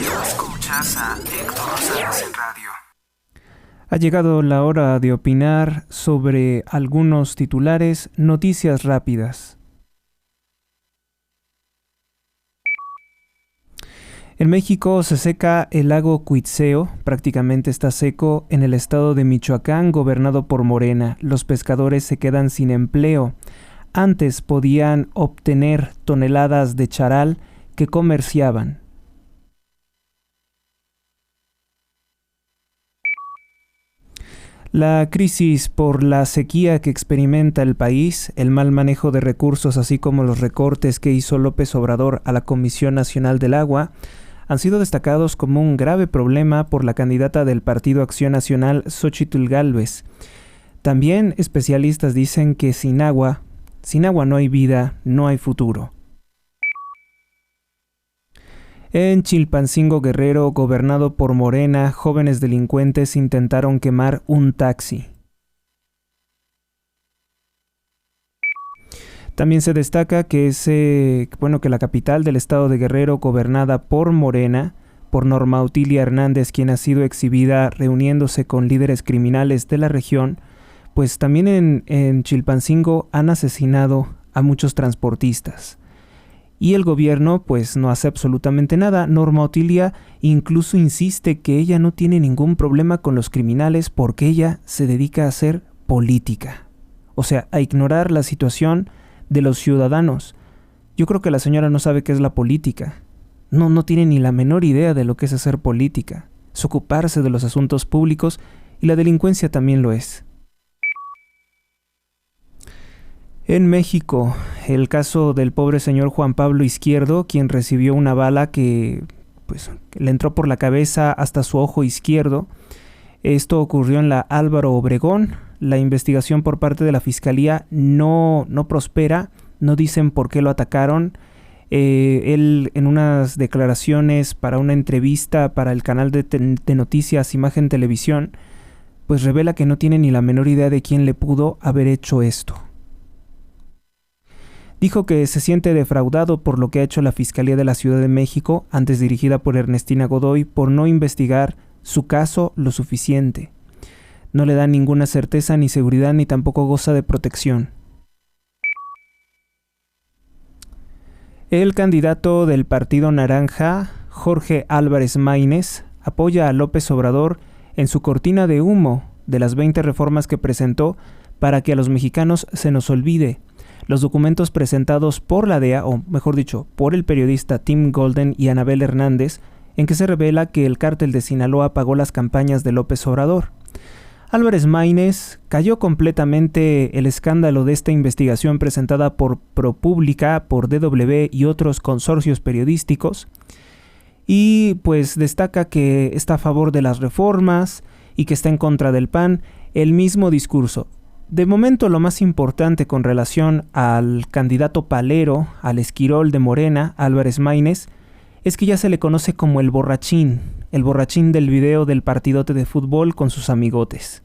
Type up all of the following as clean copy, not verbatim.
Escuchas a Héctor Rosales en radio. Ha llegado la hora de opinar sobre algunos titulares, noticias rápidas. En México se seca el lago Cuitzeo, prácticamente está seco en el estado de Michoacán, gobernado por Morena. Los pescadores se quedan sin empleo. Antes podían obtener toneladas de charal que comerciaban. La crisis por la sequía que experimenta el país, el mal manejo de recursos, así como los recortes que hizo López Obrador a la Comisión Nacional del Agua, han sido destacados como un grave problema por la candidata del Partido Acción Nacional, Xóchitl Gálvez. También especialistas dicen que sin agua no hay vida, no hay futuro. En Chilpancingo, Guerrero, gobernado por Morena, jóvenes delincuentes intentaron quemar un taxi. También se destaca que que la capital del estado de Guerrero, gobernada por Morena, por Norma Otilia Hernández, quien ha sido exhibida reuniéndose con líderes criminales de la región, pues también en Chilpancingo han asesinado a muchos transportistas. Y el gobierno pues no hace absolutamente nada. Norma Otilia incluso insiste que ella no tiene ningún problema con los criminales porque ella se dedica a hacer política. O sea, a ignorar la situación de los ciudadanos. Yo creo que la señora no sabe qué es la política. No tiene ni la menor idea de lo que es hacer política. Es ocuparse de los asuntos públicos y la delincuencia también lo es. En México, el caso del pobre señor Juan Pablo Izquierdo, quien recibió una bala que le entró por la cabeza hasta su ojo izquierdo. Esto ocurrió en la Álvaro Obregón. La investigación por parte de la Fiscalía no prospera, no dicen por qué lo atacaron. Él en unas declaraciones para una entrevista para el canal de noticias Imagen Televisión, pues revela que no tiene ni la menor idea de quién le pudo haber hecho esto. Dijo que se siente defraudado por lo que ha hecho la Fiscalía de la Ciudad de México, antes dirigida por Ernestina Godoy, por no investigar su caso lo suficiente. No le da ninguna certeza ni seguridad ni tampoco goza de protección. El candidato del Partido Naranja, Jorge Álvarez Maínez, apoya a López Obrador en su cortina de humo de las 20 reformas que presentó para que a los mexicanos se nos olvide. Los documentos presentados por la DEA, o mejor dicho, por el periodista Tim Golden y Anabel Hernández, en que se revela que el cártel de Sinaloa pagó las campañas de López Obrador. Álvarez Maínez cayó completamente el escándalo de esta investigación presentada por ProPublica, por DW y otros consorcios periodísticos, y pues destaca que está a favor de las reformas y que está en contra del PAN. El mismo discurso. De momento, lo más importante con relación al candidato palero, al esquirol de Morena, Álvarez Maínez, es que ya se le conoce como el borrachín del video del partidote de fútbol con sus amigotes.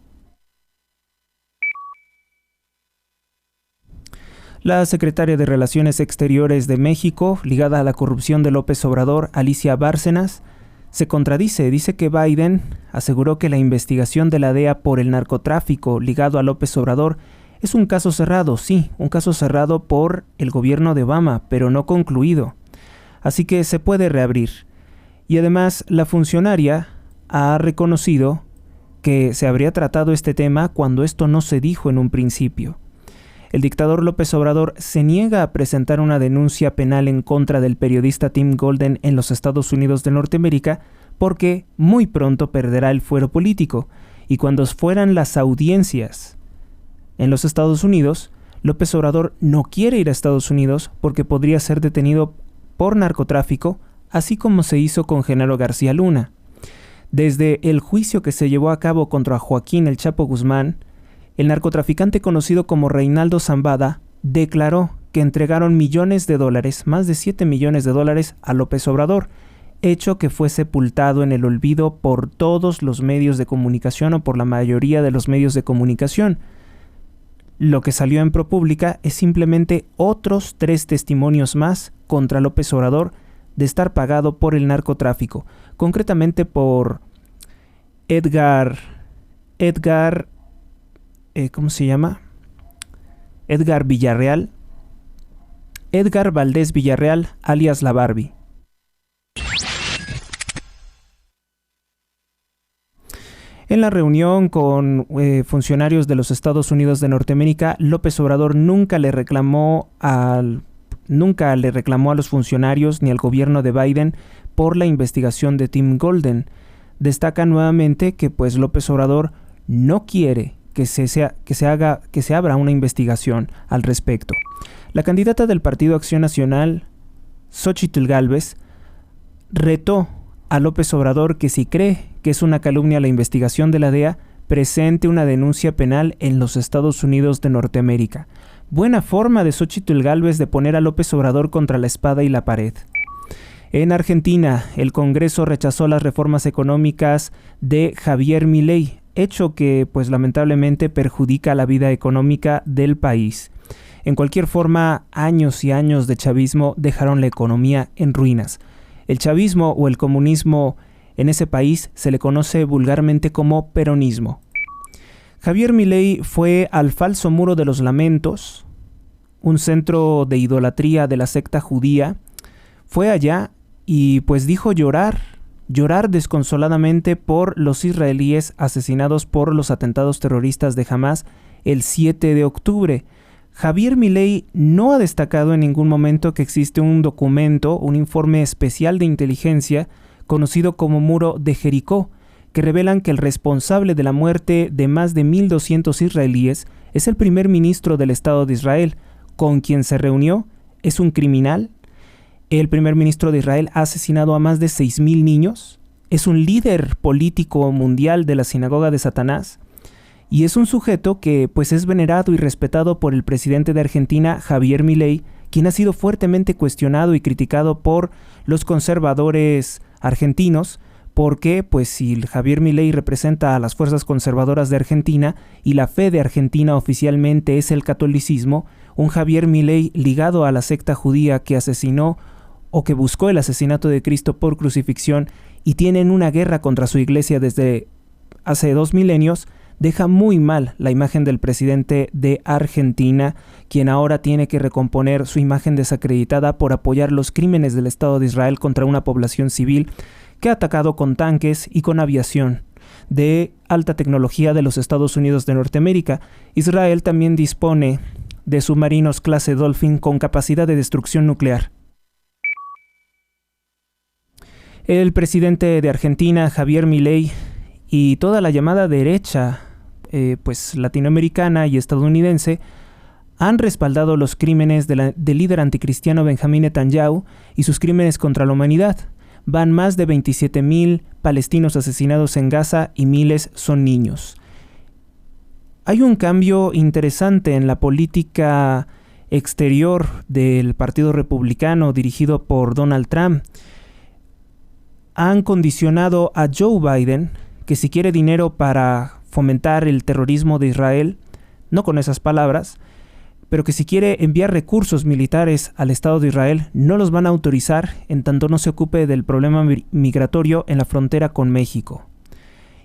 La secretaria de Relaciones Exteriores de México, ligada a la corrupción de López Obrador, Alicia Bárcenas, se contradice. Dice que Biden aseguró que la investigación de la DEA por el narcotráfico ligado a López Obrador es un caso cerrado, sí, un caso cerrado por el gobierno de Obama, pero no concluido. Así que se puede reabrir. Y además, la funcionaria ha reconocido que se habría tratado este tema cuando esto no se dijo en un principio. El dictador López Obrador se niega a presentar una denuncia penal en contra del periodista Tim Golden en los Estados Unidos de Norteamérica porque muy pronto perderá el fuero político, y cuando fueran las audiencias en los Estados Unidos, López Obrador no quiere ir a Estados Unidos porque podría ser detenido por narcotráfico, así como se hizo con Genaro García Luna. Desde el juicio que se llevó a cabo contra Joaquín El Chapo Guzmán, el narcotraficante conocido como Reinaldo Zambada declaró que entregaron millones de dólares, más de 7 millones de dólares, a López Obrador, hecho que fue sepultado en el olvido por todos los medios de comunicación o por la mayoría de los medios de comunicación. Lo que salió en ProPublica es simplemente otros 3 testimonios más contra López Obrador de estar pagado por el narcotráfico, concretamente por ¿cómo se llama? Edgar Valdés Villarreal, alias La Barbie. En la reunión con funcionarios de los Estados Unidos de Norteamérica, López Obrador nunca le reclamó a los funcionarios ni al gobierno de Biden por la investigación de Tim Golden. Destaca nuevamente que pues López Obrador no quiere que se abra una investigación al respecto. La candidata del Partido Acción Nacional, Xóchitl Gálvez, retó a López Obrador que si cree que es una calumnia la investigación de la DEA, presente una denuncia penal en los Estados Unidos de Norteamérica. Buena forma de Xóchitl Gálvez de poner a López Obrador contra la espada y la pared. En Argentina, el Congreso rechazó las reformas económicas de Javier Milei, hecho que, pues lamentablemente, perjudica la vida económica del país. En cualquier forma, años y años de chavismo dejaron la economía en ruinas. El chavismo o el comunismo en ese país se le conoce vulgarmente como peronismo. Javier Milei fue al falso Muro de los Lamentos, un centro de idolatría de la secta judía. Fue allá y pues dijo llorar desconsoladamente por los israelíes asesinados por los atentados terroristas de Hamás el 7 de octubre. Javier Milei no ha destacado en ningún momento que existe un documento, un informe especial de inteligencia conocido como Muro de Jericó, que revelan que el responsable de la muerte de más de 1.200 israelíes es el primer ministro del Estado de Israel, con quien se reunió, es un criminal. El primer ministro de Israel ha asesinado a más de 6.000 niños, es un líder político mundial de la sinagoga de Satanás, y es un sujeto que pues es venerado y respetado por el presidente de Argentina, Javier Milei, quien ha sido fuertemente cuestionado y criticado por los conservadores argentinos, porque pues si Javier Milei representa a las fuerzas conservadoras de Argentina y la fe de Argentina oficialmente es el catolicismo, un Javier Milei ligado a la secta judía que asesinó o que buscó el asesinato de Cristo por crucifixión y tienen una guerra contra su iglesia desde hace 2 milenios, deja muy mal la imagen del presidente de Argentina, quien ahora tiene que recomponer su imagen desacreditada por apoyar los crímenes del Estado de Israel contra una población civil que ha atacado con tanques y con aviación de alta tecnología de los Estados Unidos de Norteamérica. Israel también dispone de submarinos clase Dolphin con capacidad de destrucción nuclear. El presidente de Argentina, Javier Milei, y toda la llamada derecha pues latinoamericana y estadounidense han respaldado los crímenes del líder anticristiano Benjamín Netanyahu y sus crímenes contra la humanidad. Van más de 27,000 palestinos asesinados en Gaza y miles son niños. Hay un cambio interesante en la política exterior del Partido Republicano dirigido por Donald Trump. Han condicionado a Joe Biden que si quiere dinero para fomentar el terrorismo de Israel, no con esas palabras, pero que si quiere enviar recursos militares al Estado de Israel, no los van a autorizar en tanto no se ocupe del problema migratorio en la frontera con México.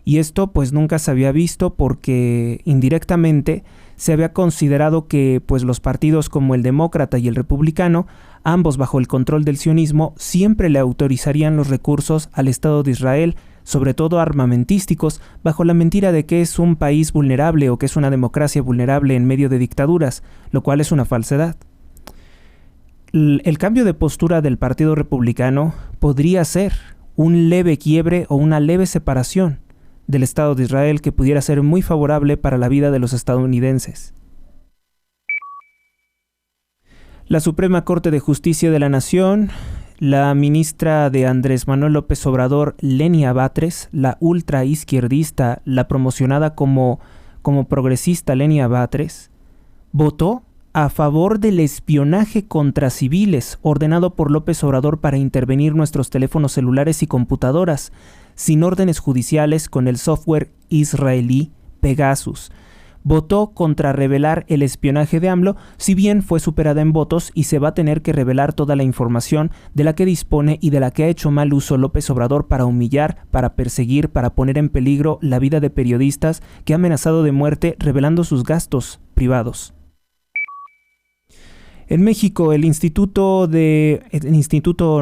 Y esto pues nunca se había visto porque indirectamente se había considerado que pues los partidos como el demócrata y el republicano, ambos bajo el control del sionismo, siempre le autorizarían los recursos al Estado de Israel, sobre todo armamentísticos, bajo la mentira de que es un país vulnerable o que es una democracia vulnerable en medio de dictaduras, lo cual es una falsedad. El cambio de postura del Partido Republicano podría ser un leve quiebre o una leve separación del Estado de Israel que pudiera ser muy favorable para la vida de los estadounidenses. La Suprema Corte de Justicia de la Nación, la ministra de Andrés Manuel López Obrador, Lenia Batres, la ultraizquierdista, la promocionada como progresista Lenia Batres, votó a favor del espionaje contra civiles ordenado por López Obrador para intervenir nuestros teléfonos celulares y computadoras, sin órdenes judiciales con el software israelí Pegasus. votó contra revelar el espionaje de AMLO, si bien fue superada en votos y se va a tener que revelar toda la información de la que dispone y de la que ha hecho mal uso López Obrador para humillar, para perseguir, para poner en peligro la vida de periodistas que ha amenazado de muerte revelando sus gastos privados. En México, el Instituto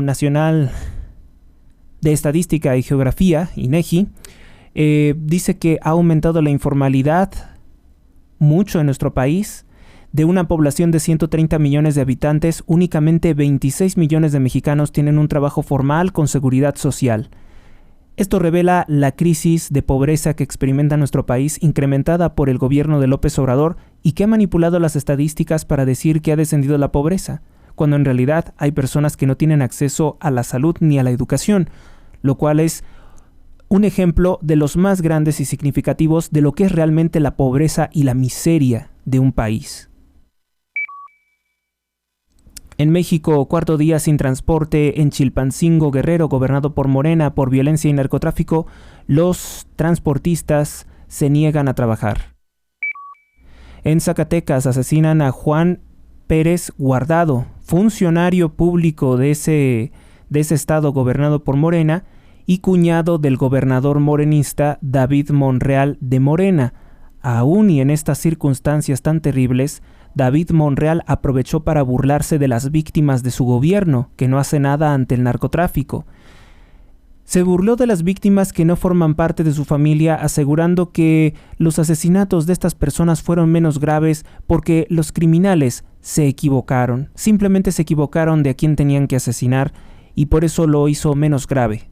Nacional de Estadística y Geografía, INEGI, dice que ha aumentado la informalidad mucho en nuestro país. De una población de 130 millones de habitantes, únicamente 26 millones de mexicanos tienen un trabajo formal con seguridad social. Esto revela la crisis de pobreza que experimenta nuestro país, incrementada por el gobierno de López Obrador y que ha manipulado las estadísticas para decir que ha descendido la pobreza, cuando en realidad hay personas que no tienen acceso a la salud ni a la educación, lo cual es un ejemplo de los más grandes y significativos de lo que es realmente la pobreza y la miseria de un país. En México, cuarto día sin transporte en Chilpancingo, Guerrero, gobernado por Morena por violencia y narcotráfico, los transportistas se niegan a trabajar. En Zacatecas asesinan a Juan Pérez Guardado, funcionario público de ese estado gobernado por Morena y cuñado del gobernador morenista David Monreal de Morena. Aún y en estas circunstancias tan terribles, David Monreal aprovechó para burlarse de las víctimas de su gobierno, que no hace nada ante el narcotráfico. Se burló de las víctimas que no forman parte de su familia, asegurando que los asesinatos de estas personas fueron menos graves porque los criminales se equivocaron. Simplemente se equivocaron de a quién tenían que asesinar y por eso lo hizo menos grave.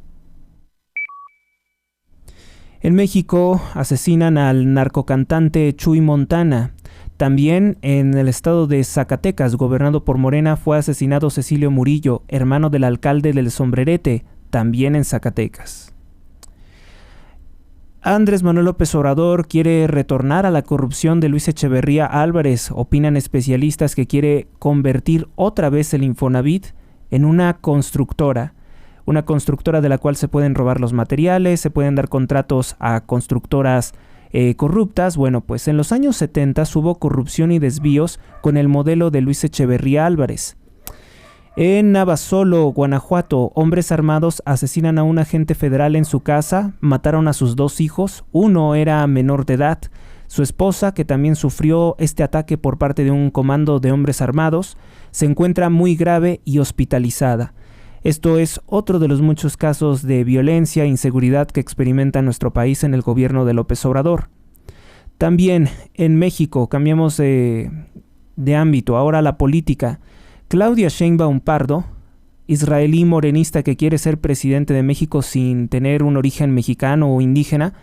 En México asesinan al narcocantante Chuy Montana. También en el estado de Zacatecas, gobernado por Morena, fue asesinado Cecilio Murillo, hermano del alcalde del Sombrerete, también en Zacatecas. Andrés Manuel López Obrador quiere retornar a la corrupción de Luis Echeverría Álvarez. Opinan especialistas que quiere convertir otra vez el Infonavit en una constructora de la cual se pueden robar los materiales, se pueden dar contratos a constructoras corruptas. Bueno, pues en los años 70 hubo corrupción y desvíos con el modelo de Luis Echeverría Álvarez. En Navasolo, Guanajuato, hombres armados asesinan a un agente federal en su casa, mataron a sus 2 hijos, uno era menor de edad. Su esposa, que también sufrió este ataque por parte de un comando de hombres armados, se encuentra muy grave y hospitalizada. Esto es otro de los muchos casos de violencia e inseguridad que experimenta nuestro país en el gobierno de López Obrador. También en México, cambiamos de ámbito, ahora la política. Claudia Sheinbaum Pardo, israelí morenista que quiere ser presidente de México sin tener un origen mexicano o indígena,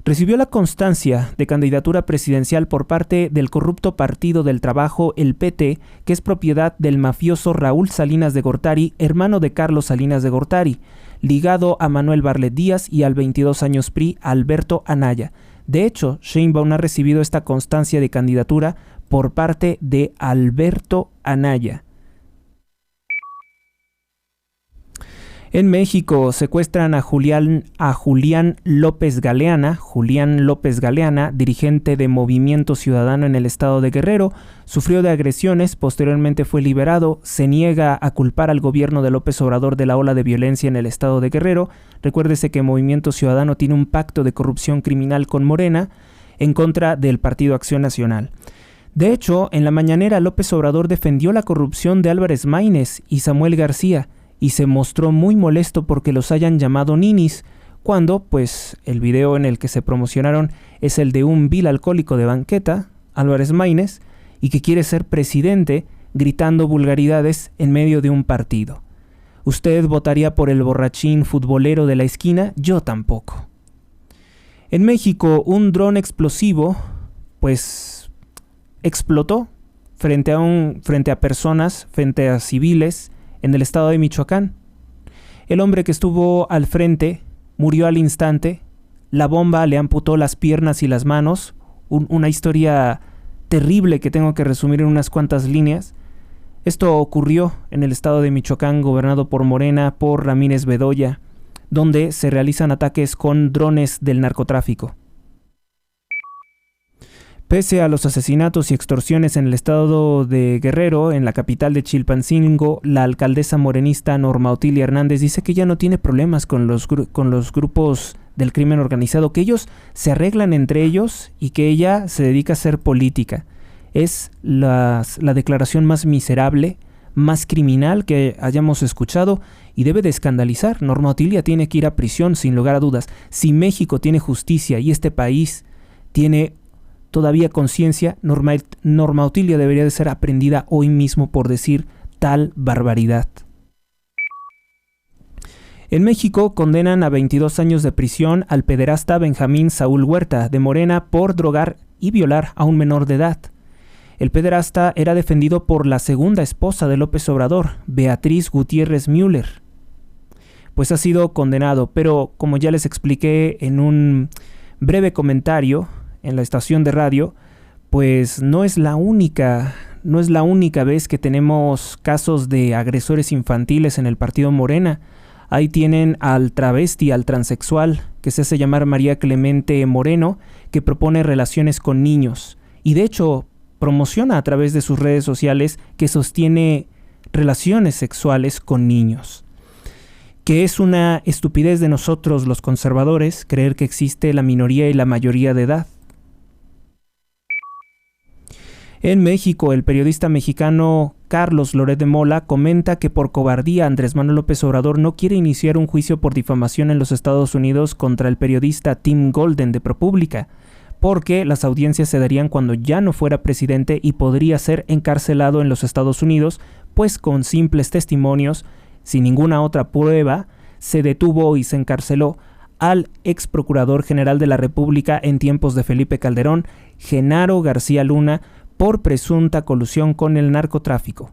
recibió la constancia de candidatura presidencial por parte del corrupto Partido del Trabajo, el PT, que es propiedad del mafioso Raúl Salinas de Gortari, hermano de Carlos Salinas de Gortari, ligado a Manuel Barlet Díaz y al 22 años PRI Alberto Anaya. De hecho, Sheinbaum ha recibido esta constancia de candidatura por parte de Alberto Anaya. En México secuestran a Julián López Galeana. Julián López Galeana, dirigente de Movimiento Ciudadano en el estado de Guerrero, sufrió de agresiones, posteriormente fue liberado, se niega a culpar al gobierno de López Obrador de la ola de violencia en el estado de Guerrero. Recuérdese que Movimiento Ciudadano tiene un pacto de corrupción criminal con Morena en contra del Partido Acción Nacional. De hecho, en la mañanera López Obrador defendió la corrupción de Álvarez Maínez y Samuel García, y se mostró muy molesto porque los hayan llamado ninis, cuando, pues, el video en el que se promocionaron es el de un vil alcohólico de banqueta, Álvarez Maínez, y que quiere ser presidente gritando vulgaridades en medio de un partido. ¿Usted votaría por el borrachín futbolero de la esquina? Yo tampoco. En México, un dron explosivo, pues, explotó frente a personas, frente a civiles, en el estado de Michoacán. El hombre que estuvo al frente murió al instante. La bomba le amputó las piernas y las manos. Una historia terrible que tengo que resumir en unas cuantas líneas. Esto ocurrió en el estado de Michoacán, gobernado por Morena, por Ramírez Bedoya, donde se realizan ataques con drones del narcotráfico. Pese a los asesinatos y extorsiones en el estado de Guerrero, en la capital de Chilpancingo, la alcaldesa morenista Norma Otilia Hernández dice que ya no tiene problemas con los grupos del crimen organizado, que ellos se arreglan entre ellos y que ella se dedica a hacer política. Es la declaración más miserable, más criminal que hayamos escuchado y debe de escandalizar. Norma Otilia tiene que ir a prisión sin lugar a dudas. Si México tiene justicia y este país tiene todavía conciencia, Norma Otilia debería de ser aprendida hoy mismo por decir tal barbaridad. En México condenan a 22 años de prisión al pederasta Benjamín Saúl Huerta de Morena por drogar y violar a un menor de edad. El pederasta era defendido por la segunda esposa de López Obrador, Beatriz Gutiérrez Müller. Pues ha sido condenado, pero como ya les expliqué en un breve comentario en la estación de radio, pues no es la única vez que tenemos casos de agresores infantiles en el partido Morena. Ahí tienen al travesti, al transexual, que se hace llamar María Clemente Moreno, que propone relaciones con niños. Y de hecho, promociona a través de sus redes sociales que sostiene relaciones sexuales con niños. Que es una estupidez de nosotros los conservadores creer que existe la minoría y la mayoría de edad. En México, el periodista mexicano Carlos Loret de Mola comenta que por cobardía Andrés Manuel López Obrador no quiere iniciar un juicio por difamación en los Estados Unidos contra el periodista Tim Golden de ProPublica, porque las audiencias se darían cuando ya no fuera presidente y podría ser encarcelado en los Estados Unidos, pues con simples testimonios, sin ninguna otra prueba, se detuvo y se encarceló al ex procurador general de la República en tiempos de Felipe Calderón, Genaro García Luna, por presunta colusión con el narcotráfico.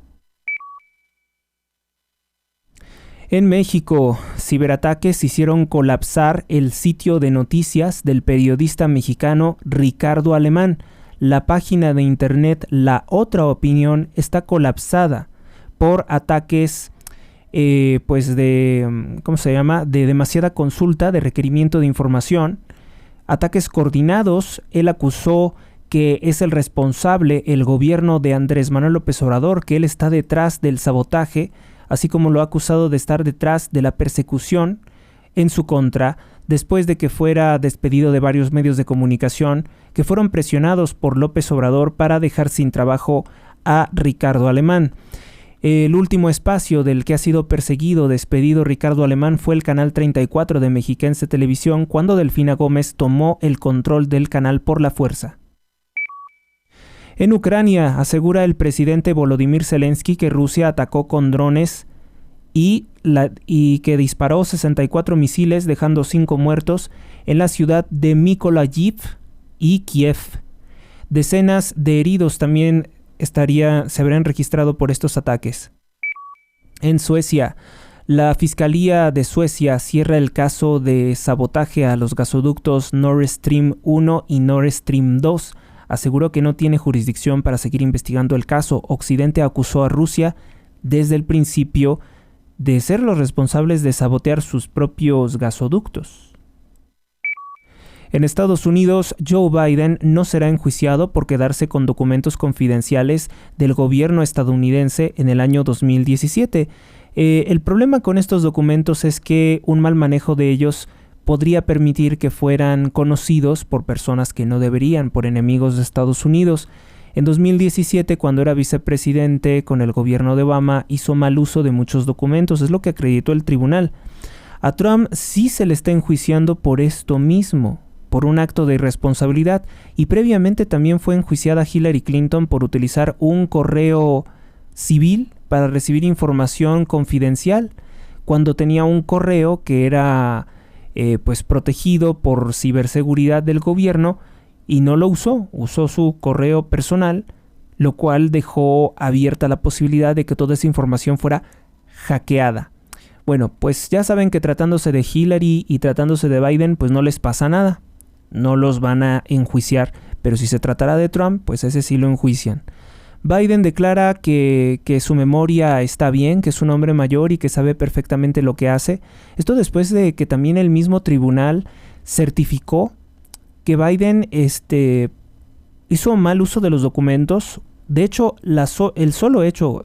En México, ciberataques hicieron colapsar el sitio de noticias del periodista mexicano Ricardo Alemán. La página de internet La Otra Opinión está colapsada por ataques de demasiada consulta, de requerimiento de información, ataques coordinados. Él acusó que es el responsable el gobierno de Andrés Manuel López Obrador, que él está detrás del sabotaje, así como lo ha acusado de estar detrás de la persecución en su contra, después de que fuera despedido de varios medios de comunicación que fueron presionados por López Obrador para dejar sin trabajo a Ricardo Alemán. El último espacio del que ha sido perseguido, despedido Ricardo Alemán fue el canal 34 de Mexiquense Televisión, cuando Delfina Gómez tomó el control del canal por la fuerza. En Ucrania, asegura el presidente Volodymyr Zelensky que Rusia atacó con drones y que disparó 64 misiles, dejando 5 muertos en la ciudad de Mykolaiv y Kiev. Decenas de heridos también se habrían registrado por estos ataques. En Suecia, la Fiscalía de Suecia cierra el caso de sabotaje a los gasoductos Nord Stream 1 y Nord Stream 2. Aseguró que no tiene jurisdicción para seguir investigando el caso. Occidente acusó a Rusia desde el principio de ser los responsables de sabotear sus propios gasoductos. En Estados Unidos, Joe Biden no será enjuiciado por quedarse con documentos confidenciales del gobierno estadounidense en el año 2017. El problema con estos documentos es que un mal manejo de ellos podría permitir que fueran conocidos por personas que no deberían, por enemigos de Estados Unidos. En 2017, cuando era vicepresidente con el gobierno de Obama, hizo mal uso de muchos documentos, es lo que acreditó el tribunal. A Trump sí se le está enjuiciando por esto mismo, por un acto de irresponsabilidad, y previamente también fue enjuiciada Hillary Clinton por utilizar un correo civil para recibir información confidencial, cuando tenía un correo que era protegido por ciberseguridad del gobierno y no lo usó su correo personal, lo cual dejó abierta la posibilidad de que toda esa información fuera hackeada. Bueno, pues ya saben que tratándose de Hillary y tratándose de Biden, pues no les pasa nada, no los van a enjuiciar, pero si se tratara de Trump, pues ese sí lo enjuician. Biden declara que su memoria está bien, que es un hombre mayor y que sabe perfectamente lo que hace. Esto después de que también el mismo tribunal certificó que Biden hizo mal uso de los documentos. De hecho, el solo hecho,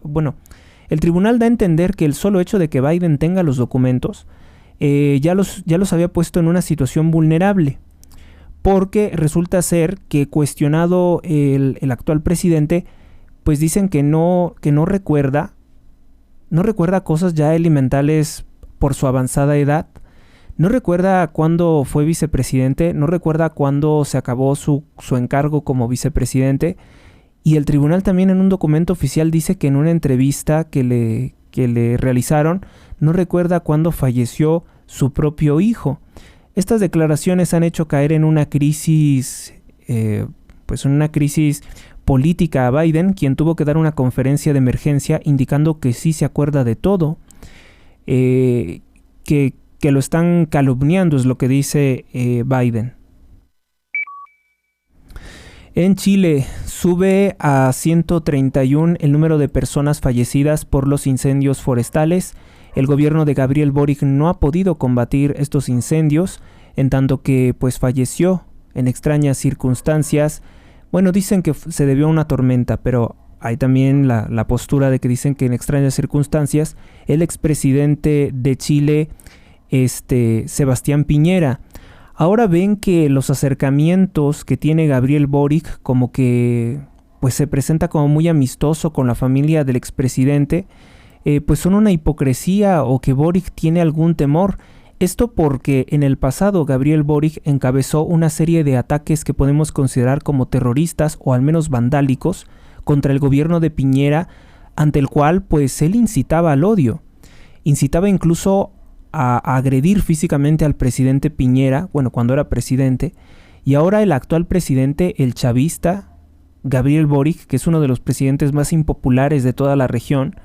el tribunal da a entender que el solo hecho de que Biden tenga los documentos ya los había puesto en una situación vulnerable, porque resulta ser que cuestionado el actual presidente, pues dicen que no recuerda cosas ya elementales por su avanzada edad, no recuerda cuándo fue vicepresidente, no recuerda cuándo se acabó su encargo como vicepresidente, y el tribunal también en un documento oficial dice que en una entrevista que le realizaron no recuerda cuándo falleció su propio hijo. Estas declaraciones han hecho caer en una crisis, política a Biden, quien tuvo que dar una conferencia de emergencia indicando que sí se acuerda de todo, que lo están calumniando, es lo que dice Biden. En Chile sube a 131 el número de personas fallecidas por los incendios forestales. El gobierno de Gabriel Boric no ha podido combatir estos incendios, en tanto que pues falleció en extrañas circunstancias. Bueno, dicen que se debió a una tormenta, pero hay también la postura de que dicen que en extrañas circunstancias el expresidente de Chile, Sebastián Piñera. Ahora ven que los acercamientos que tiene Gabriel Boric como que pues se presenta como muy amistoso con la familia del expresidente, pues son una hipocresía, o que Boric tiene algún temor. Esto porque en el pasado Gabriel Boric encabezó una serie de ataques que podemos considerar como terroristas o al menos vandálicos contra el gobierno de Piñera, ante el cual pues él incitaba al odio. Incitaba incluso a agredir físicamente al presidente Piñera, cuando era presidente, y ahora el actual presidente, el chavista Gabriel Boric, que es uno de los presidentes más impopulares de toda la región,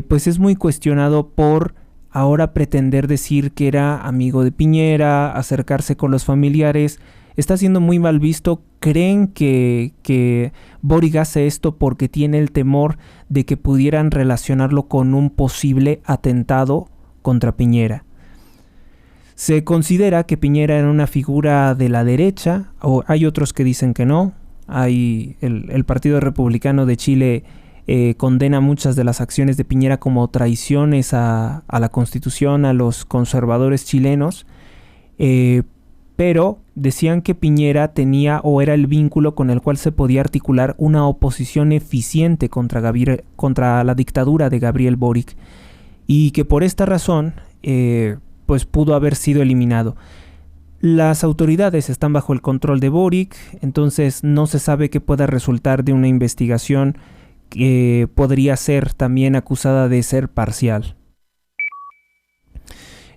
pues es muy cuestionado por ahora pretender decir que era amigo de Piñera, acercarse con los familiares. Está siendo muy mal visto. Creen que Boric hace esto porque tiene el temor de que pudieran relacionarlo con un posible atentado contra Piñera. Se considera que Piñera era una figura de la derecha, o hay otros que dicen que no. Hay el Partido Republicano de Chile condena muchas de las acciones de Piñera como traiciones a la Constitución, a los conservadores chilenos, pero decían que Piñera tenía o era el vínculo con el cual se podía articular una oposición eficiente contra la dictadura de Gabriel Boric, y que por esta razón pues pudo haber sido eliminado. Las autoridades están bajo el control de Boric, entonces no se sabe qué pueda resultar de una investigación que podría ser también acusada de ser parcial.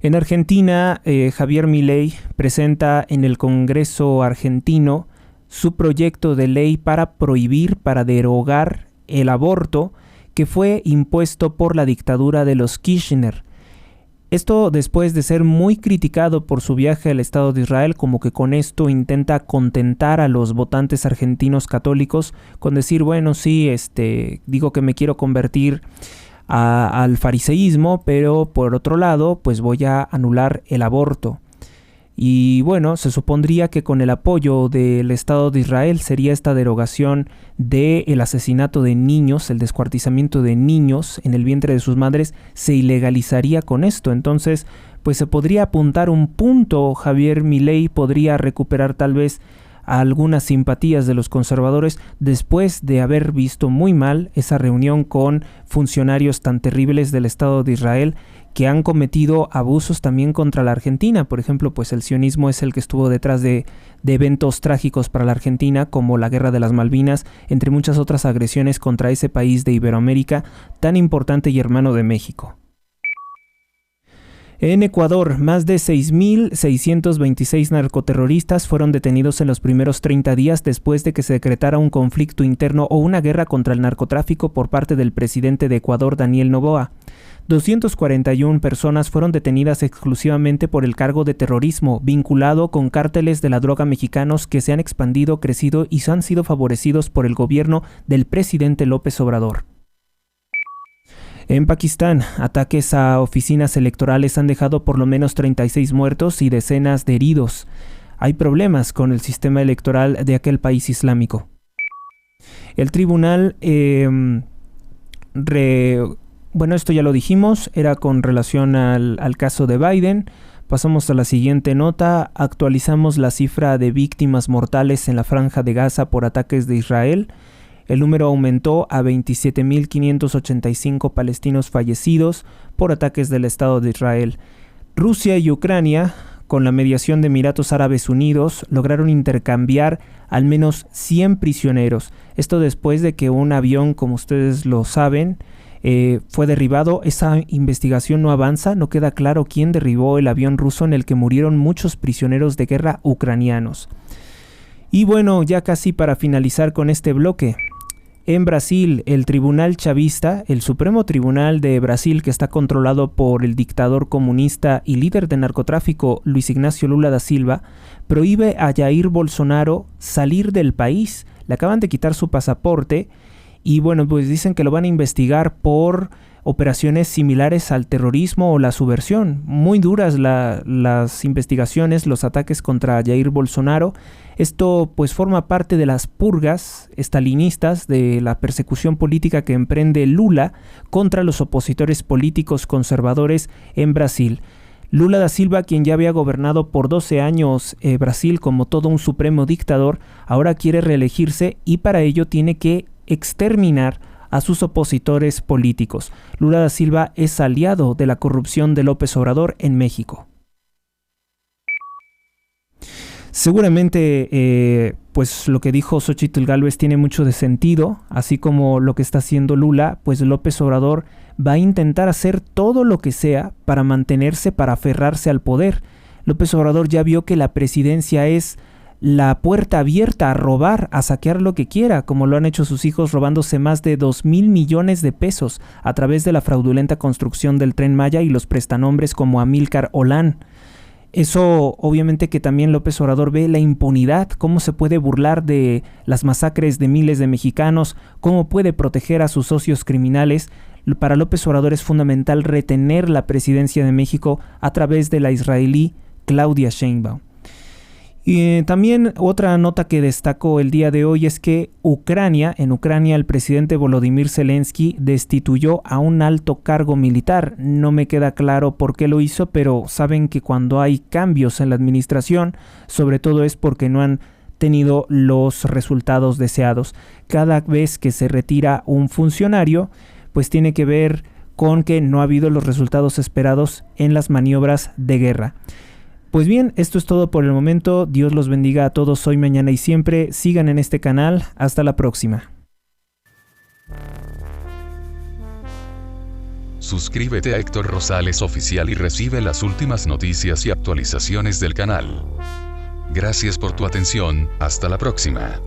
En Argentina, Javier Milei presenta en el Congreso argentino su proyecto de ley para derogar el aborto que fue impuesto por la dictadura de los Kirchner. Esto después de ser muy criticado por su viaje al Estado de Israel, como que con esto intenta contentar a los votantes argentinos católicos con decir, bueno, sí, digo que me quiero convertir al fariseísmo, pero por otro lado, pues voy a anular el aborto. Y bueno, se supondría que con el apoyo del Estado de Israel sería esta derogación del asesinato de niños, el descuartizamiento de niños en el vientre de sus madres, se ilegalizaría con esto. Entonces, pues se podría apuntar un punto. Javier Milei podría recuperar tal vez algunas simpatías de los conservadores después de haber visto muy mal esa reunión con funcionarios tan terribles del Estado de Israel que han cometido abusos también contra la Argentina. Por ejemplo, pues el sionismo es el que estuvo detrás de eventos trágicos para la Argentina, como la Guerra de las Malvinas, entre muchas otras agresiones contra ese país de Iberoamérica tan importante y hermano de México. En Ecuador, más de 6.626 narcoterroristas fueron detenidos en los primeros 30 días después de que se decretara un conflicto interno o una guerra contra el narcotráfico por parte del presidente de Ecuador, Daniel Noboa. 241 personas fueron detenidas exclusivamente por el cargo de terrorismo, vinculado con cárteles de la droga mexicanos que se han expandido, crecido y han sido favorecidos por el gobierno del presidente López Obrador. En Pakistán, ataques a oficinas electorales han dejado por lo menos 36 muertos y decenas de heridos. Hay problemas con el sistema electoral de aquel país islámico. El tribunal, bueno, esto ya lo dijimos, era con relación al caso de Biden. Pasamos a la siguiente nota. Actualizamos la cifra de víctimas mortales en la Franja de Gaza por ataques de Israel. El número aumentó a 27.585 palestinos fallecidos por ataques del Estado de Israel. Rusia y Ucrania, con la mediación de Emiratos Árabes Unidos, lograron intercambiar al menos 100 prisioneros. Esto después de que un avión, como ustedes lo saben, fue derribado. Esa investigación no avanza, no queda claro quién derribó el avión ruso en el que murieron muchos prisioneros de guerra ucranianos. Y bueno, ya casi para finalizar con este bloque. En Brasil, el tribunal chavista, el Supremo Tribunal de Brasil, que está controlado por el dictador comunista y líder de narcotráfico Luis Ignacio Lula da Silva, prohíbe a Jair Bolsonaro salir del país. Le acaban de quitar su pasaporte y bueno, pues dicen que lo van a investigar por operaciones similares al terrorismo o la subversión. Muy duras las investigaciones, los ataques contra Jair Bolsonaro. Esto pues forma parte de las purgas estalinistas, de la persecución política que emprende Lula contra los opositores políticos conservadores en Brasil. Lula da Silva, quien ya había gobernado por 12 años Brasil como todo un supremo dictador, ahora quiere reelegirse y para ello tiene que exterminar a sus opositores políticos. Lula da Silva es aliado de la corrupción de López Obrador en México. Seguramente, pues lo que dijo Xóchitl Gálvez tiene mucho de sentido, así como lo que está haciendo Lula, pues López Obrador va a intentar hacer todo lo que sea para mantenerse, para aferrarse al poder. López Obrador ya vio que la presidencia es la puerta abierta a robar, a saquear lo que quiera, como lo han hecho sus hijos robándose más de 2,000 millones de pesos a través de la fraudulenta construcción del Tren Maya y los prestanombres como Amílcar Olán. Eso obviamente que también López Obrador ve la impunidad, cómo se puede burlar de las masacres de miles de mexicanos, cómo puede proteger a sus socios criminales. Para López Obrador es fundamental retener la presidencia de México a través de la israelí Claudia Sheinbaum. Y también otra nota que destacó el día de hoy es que en Ucrania el presidente Volodymyr Zelensky destituyó a un alto cargo militar. No me queda claro por qué lo hizo, pero saben que cuando hay cambios en la administración, sobre todo es porque no han tenido los resultados deseados. Cada vez que se retira un funcionario, pues tiene que ver con que no ha habido los resultados esperados en las maniobras de guerra. Pues bien, esto es todo por el momento. Dios los bendiga a todos hoy, mañana y siempre. Sigan en este canal. Hasta la próxima. Suscríbete a Héctor Rosales Oficial y recibe las últimas noticias y actualizaciones del canal. Gracias por tu atención. Hasta la próxima.